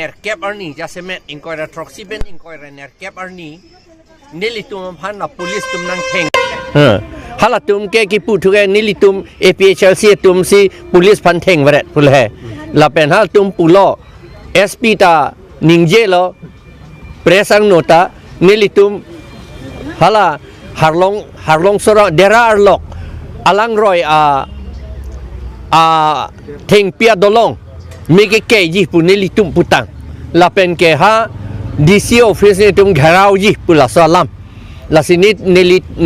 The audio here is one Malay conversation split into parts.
nerkep arni jasemet inquire troxiben inquire nerkep arni nilitum phan na police tum nang theng hala tum ke ki pu thu ke nilitum APHLC tum si police phan theng varet pul hai la pen hal tum pulo SP ta ningje lo presang nota nilitum hala harlong sora dera arlok alang roi theng pia dolong mege ke ji puneli tum putang la pen ke ha DC office ni tum gharau ji pula salam la sini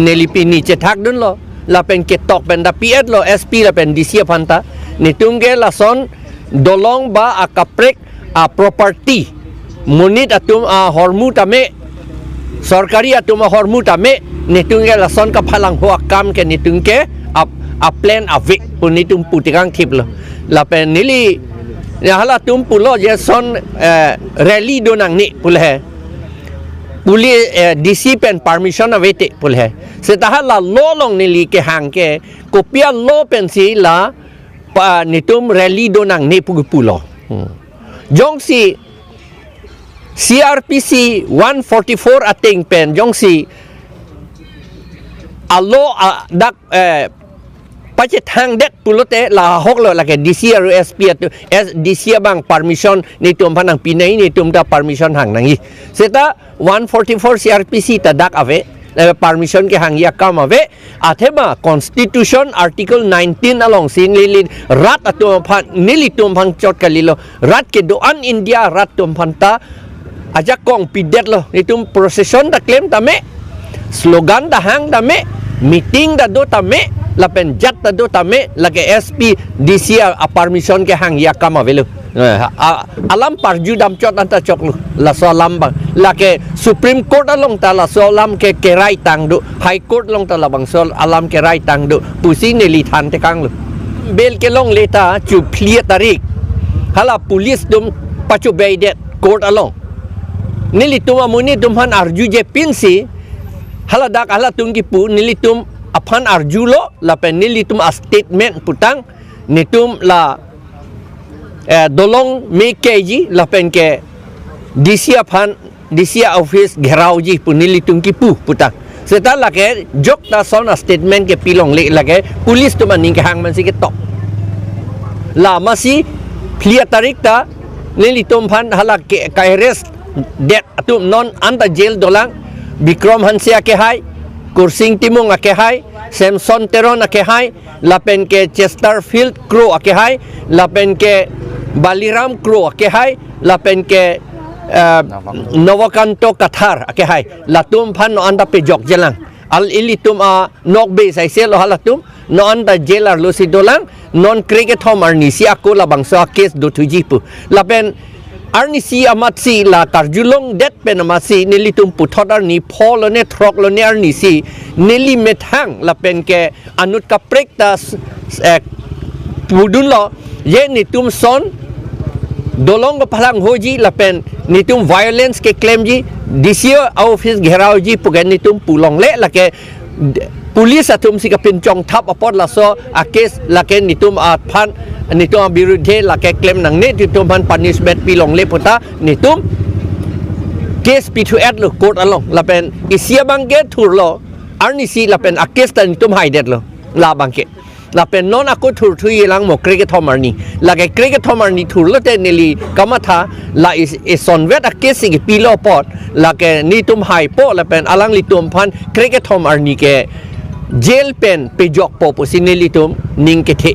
neli pini cetak dun lo la pen ke tok pen da piet lo SP la pen DC phanta ni tum ge la son dolong ba akaprek property munit atum hormu tame सरकारी तुम हरमु तमे नितुंगे लसन का फलांग हुआ काम के नितुंगे अब प्लान अवे पुनी तुम पुटिकांग थिप लो लापे नीली यहाँ तुम पुलो ये सन रैली दो नंगनी पुल है पुली DC पेन परमिशन अवे ते पुल है सेताहा ला लो लोंग नीली के हांग के कोपिया लो पेन सी ला नितुम रैली दो नंगनी पुलो जोंग सी CRPC 144 ating pen jong si alo dak pache thang det pulote la hok lo la ke DC ru SP DC bang permission ni tum phanang pinai ni tum da permission hang nangi seta 144 CRPC ta dak ave permission ke hang ya kam ave athema constitution article 19 along sin li rat atum phan nili tum phang chot kalilo rat ke do an India rat tum phanta aja kong pidet lo itu procession da claim tame slogan da hang tame meeting da do tame lapen jat da do tame lage SP DC permission ke hang ya kama velu alam parju dam chot anta chok lu la so lam bang lage supreme court along ta la so lam ke rai tang do high court long ta la bang so alam ke rai tang do pusi ne li than te kang lu bel ke long leta chu clear tarik hala police dum pachu baidet court along nilitum amuni tumhan arju je pinsi haladak hala tungki pu nilitum aphan arju lo la pen nilitum a statement putang nitum la dolong me keji la pen ke DC aphan DC office gherau ji pu nilitum ki pu putang seta la ke jok ta son a statement ke pilong le la ke police tu maning ke hang man si ke top la masi clear tarik ta nilitum phan hala ke arrest det atum non anta jail dolang Bikram Hansia ke hai Kursing Timung ake hai Samson Teron ake hai lapen ke Chesterfield Crow ake hai lapen ke Baliram Crow ake hai lapen ke Novakanto Kathar ake hai latum phan no anda pe jok jelang al ilitum nok be sai sel lo halatum no anda jailer lo si dolang non cricket hom arni si ako la bangsa case do tujipu lapen arnisi amatsi la tarjulong det penamasi nilitum puthadar ni phol ne throk lo ne arnisi nili methang la pen ke anut ka prekta pudun lo ye nitum son dolong ko phalang hoji la pen nitum violence ke claim ji DC office gherau ji pugan nitum pulong le la ke police atum si ka pin chong thap apot la so a case la ke nitum phan nitum birudhe la ke claim nang ne nitum phan punishment pilong le puta nitum case pitu at lo court along la pen isia bangke thur lo arnisi la pen a case ta nitum haidet lo la bangke la pen non aku thur thui lang mo cricket thomar ni la ke cricket thomar ni thur lo te neli kamatha la is on vet a case ki pilo pot la ke nitum hai po la pen alang litum phan cricket thomar ni ke jail pen pe jok po sinilitum ning ke the